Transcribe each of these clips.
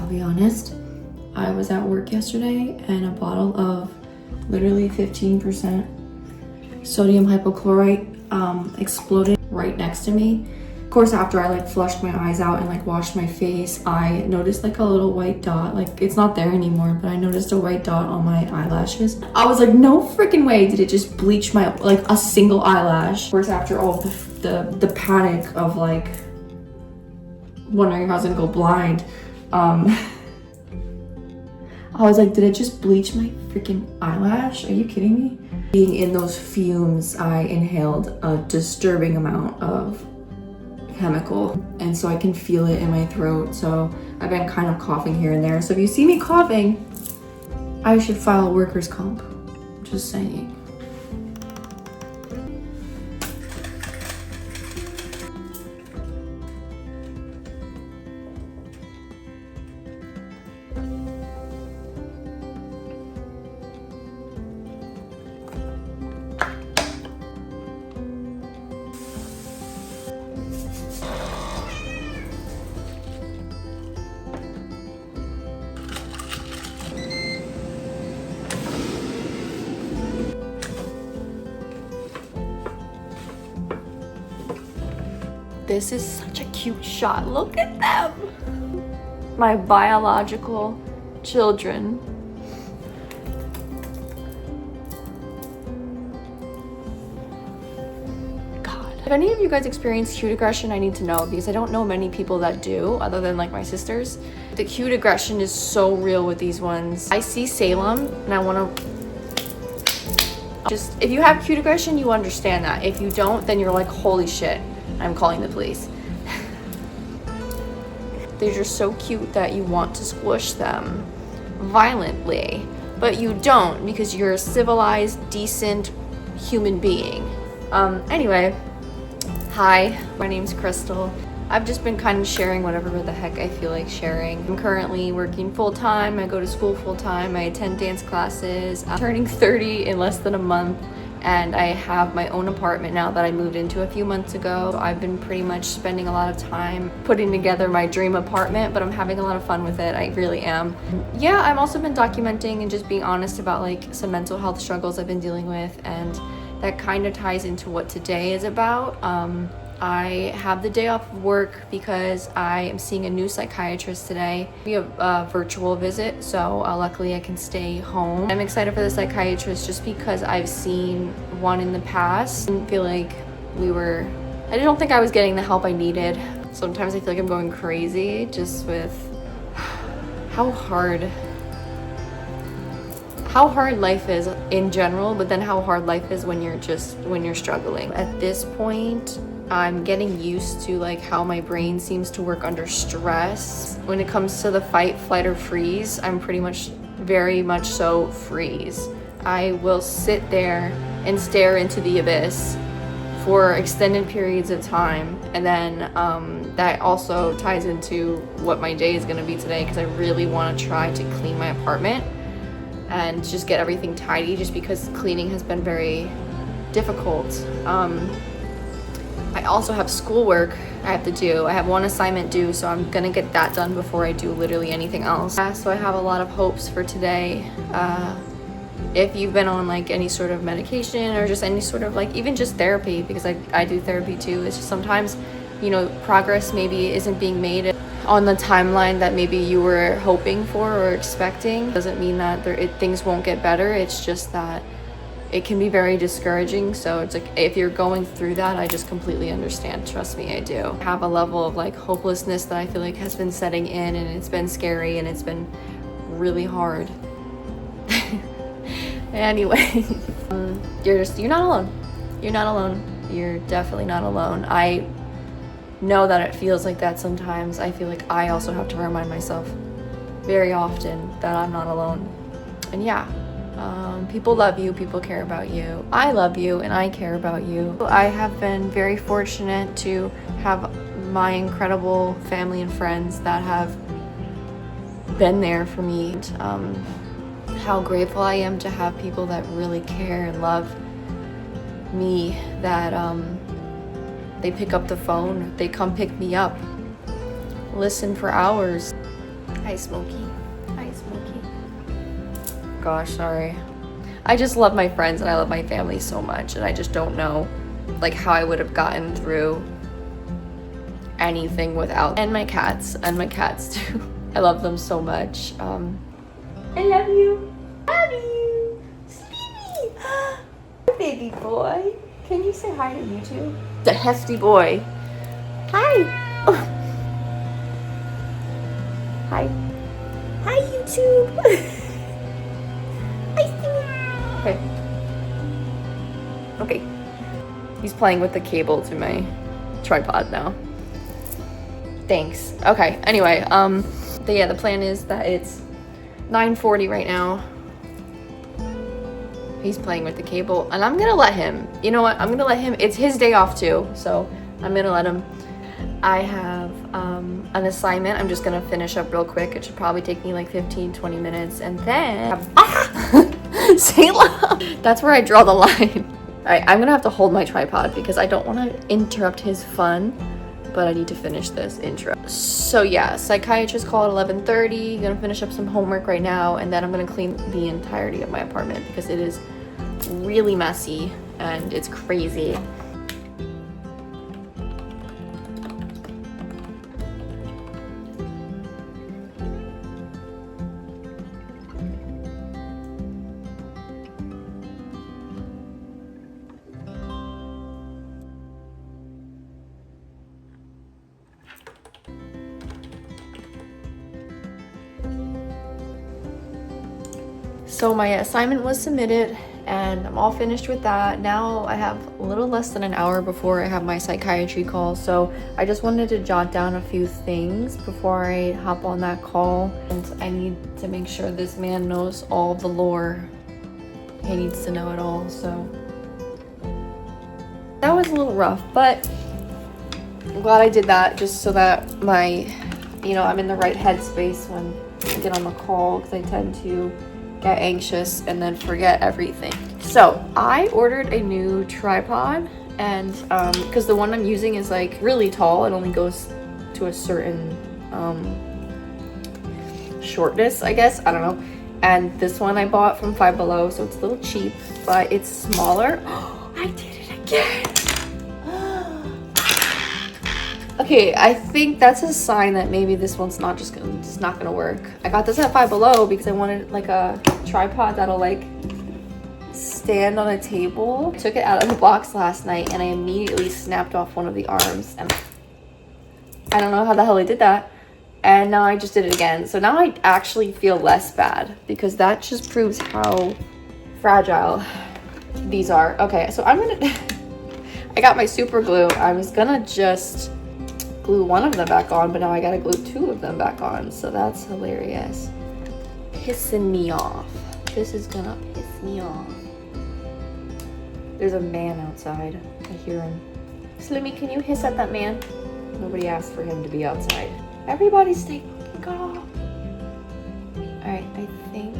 I'll be honest, I was at work yesterday and a bottle of literally 15% sodium hypochlorite exploded right next to me. Of course, after I like flushed my eyes out and like washed my face, I noticed like a little white dot. Like it's not there anymore, but I noticed a white dot on my eyelashes. I was like, no freaking way did it just bleach my, like a single eyelash. Of course, after all the panic of like wondering if I was gonna go blind, I was like, did it just bleach my freaking eyelash? Are you kidding me? Being in those fumes, I inhaled a disturbing amount of chemical, and so I can feel it in my throat. So I've been kind of coughing here and there. So if you see me coughing, I should file workers' comp. Just saying. This is such a cute shot. Look at them. My biological children. God. If any of you guys experience cute aggression, I need to know, because I don't know many people that do, other than like my sisters. The cute aggression is so real with these ones. I see Salem and I want to just, if you have cute aggression, you understand that. If you don't, then you're like, holy shit, I'm calling the police. They're just so cute that you want to squish them violently, but you don't, because you're a civilized, decent human being. Anyway, hi, my name's Crystal. I've just been kind of sharing whatever the heck I feel like sharing. I'm currently working full-time, I go to school full-time, I attend dance classes. I'm turning 30 in less than a month, and I have my own apartment now that I moved into a few months ago. I've been pretty much spending a lot of time putting together my dream apartment, but I'm having a lot of fun with it. I really am. Yeah, I've also been documenting and just being honest about like some mental health struggles I've been dealing with, and that kind of ties into what today is about. I have the day off of work because I am seeing a new psychiatrist today. We have a virtual visit, so luckily I can stay home. I'm excited for the psychiatrist just because I've seen one in the past. I didn't feel like I don't think I was getting the help I needed. Sometimes I feel like I'm going crazy just with how hard life is in general, but then how hard life is when you're struggling. At this point, I'm getting used to like how my brain seems to work under stress. When it comes to the fight, flight, or freeze, I'm pretty much very much so freeze. I will sit there and stare into the abyss for extended periods of time, and then that also ties into what my day is going to be today, because I really want to try to clean my apartment and just get everything tidy, just because cleaning has been very difficult. I also have schoolwork I have to do. I have one assignment due, so I'm gonna get that done before I do literally anything else. So I have a lot of hopes for today. If you've been on like any sort of medication or just any sort of like even just therapy, because I do therapy too, it's just sometimes, you know, progress maybe isn't being made on the timeline that maybe you were hoping for or expecting. Doesn't mean that things won't get better. It's just that it can be very discouraging. So it's like, if you're going through that, I just completely understand. Trust me, I do. I have a level of like hopelessness that I feel like has been setting in, and it's been scary, and it's been really hard. Anyway, you're not alone. You're not alone. You're definitely not alone. I know that it feels like that sometimes. I feel like I also have to remind myself very often that I'm not alone. And yeah, people love you, people care about you. I love you and I care about you. I have been very fortunate to have my incredible family and friends that have been there for me. How grateful I am to have people that really care and love me, that they pick up the phone, they come pick me up, listen for hours. Hi, Smokey. Hi, Smokey. Gosh, sorry. I just love my friends and I love my family so much, and I just don't know like how I would have gotten through anything without. And my cats too. I love them so much. I love you. Love you. Sleepy. Baby boy. Can you say hi to YouTube? The hefty boy. Hi. Hi. Hi, YouTube. Okay. Okay. He's playing with the cable to my tripod now. Thanks. Okay. Anyway, the plan is that it's 9:40 right now. He's playing with the cable, and I'm gonna let him. You know what? I'm gonna let him. It's his day off too, so I'm gonna let him. I have an assignment. I'm just gonna finish up real quick. It should probably take me like 15-20 minutes, and then Sayla. That's where I draw the line. All right, I'm gonna have to hold my tripod because I don't want to interrupt his fun, but I need to finish this intro. So yeah, psychiatrist call at 11:30. Gonna finish up some homework right now, and then I'm gonna clean the entirety of my apartment because it is really messy and it's crazy. So my assignment was submitted and I'm all finished with that. Now I have a little less than an hour before I have my psychiatry call. So I just wanted to jot down a few things before I hop on that call. And I need to make sure this man knows all the lore. He needs to know it all, so. That was a little rough, but I'm glad I did that just so that I'm in the right headspace when I get on the call, because I tend to get anxious and then forget everything. So I ordered a new tripod, and because the one I'm using is like really tall, it only goes to a certain shortness, I guess, I don't know. And this one I bought from Five Below, so it's a little cheap, but it's smaller. I did it again. Okay, I think that's a sign that maybe this one's not gonna work. I got this at Five Below because I wanted like a tripod that'll like stand on a table. I took it out of the box last night and I immediately snapped off one of the arms, and I don't know how the hell I did that. And now I just did it again. So now I actually feel less bad because that just proves how fragile these are. Okay, so I got my super glue. I was gonna just glue one of them back on, but now I gotta glue two of them back on, so that's hilarious. Pissing me off. This is gonna piss me off. There's a man outside. I hear him. Slimmy, can you hiss at that man? Nobody asked for him to be outside. Everybody stay fucking calm. Alright, I think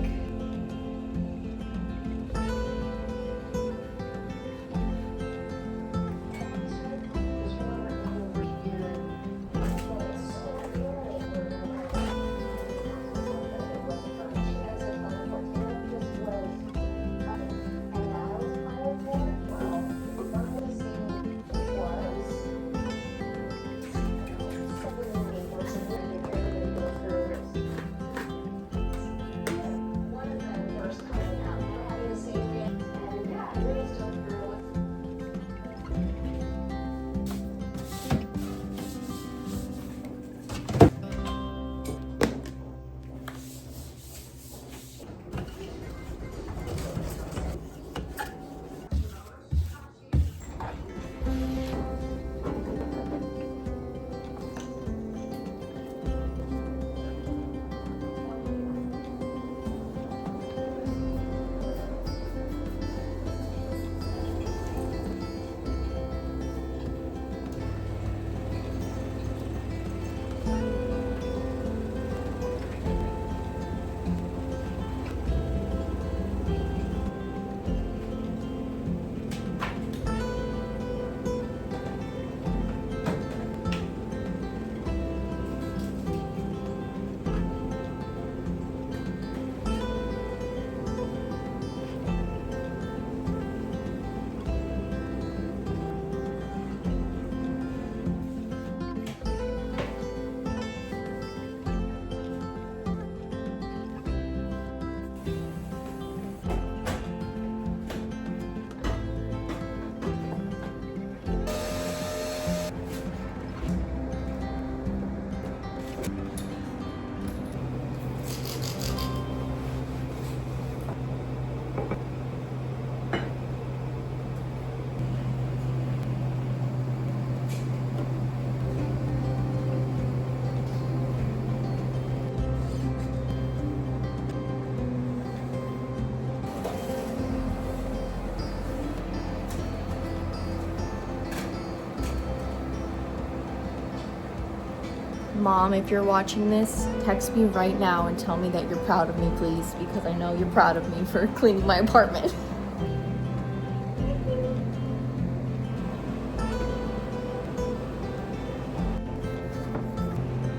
Mom, if you're watching this, text me right now and tell me that you're proud of me, please, because I know you're proud of me for cleaning my apartment.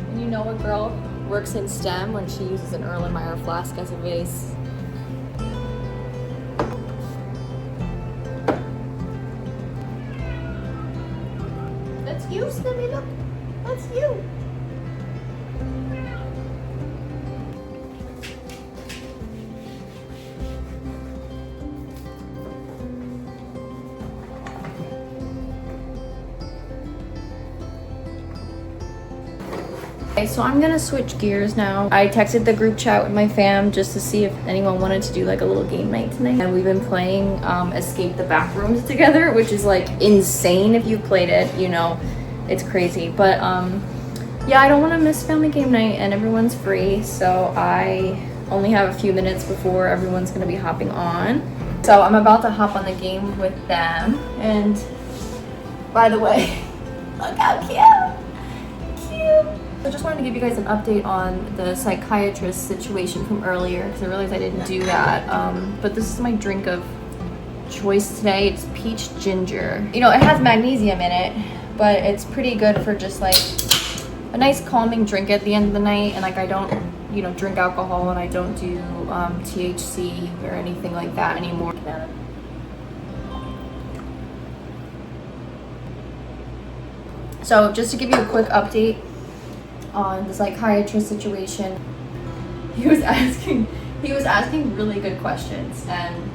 And you know a girl works in STEM when she uses an Erlenmeyer flask as a vase. That's you, Slimmy, look. That's you. Okay, so I'm gonna switch gears now. I texted the group chat with my fam just to see if anyone wanted to do like a little game night tonight. And we've been playing Escape the Backrooms together, which is like insane. If you played it, you know, it's crazy. But yeah, I don't wanna miss family game night and everyone's free. So I only have a few minutes before everyone's gonna be hopping on. So I'm about to hop on the game with them. And by the way, look how cute. Cute. I just wanted to give you guys an update on the psychiatrist situation from earlier because I realized I didn't do that. But this is my drink of choice today. It's peach ginger. You know, it has magnesium in it, but it's pretty good for just like a nice calming drink at the end of the night. And like I don't, you know, drink alcohol and I don't do THC or anything like that anymore. So just to give you a quick update on the psychiatrist situation, he was asking really good questions and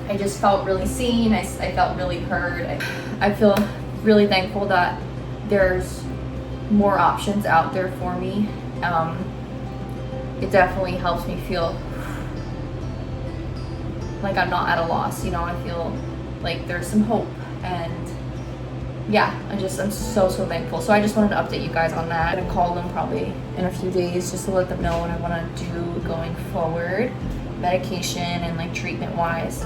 I just felt really seen. I felt really heard. I feel really thankful that there's more options out there for me. It definitely helps me feel like I'm not at a loss, you know. I feel like there's some hope, and yeah, I'm so thankful. So I just wanted to update you guys on that. I'm gonna call them probably in a few days just to let them know what I want to do going forward, medication and like treatment wise.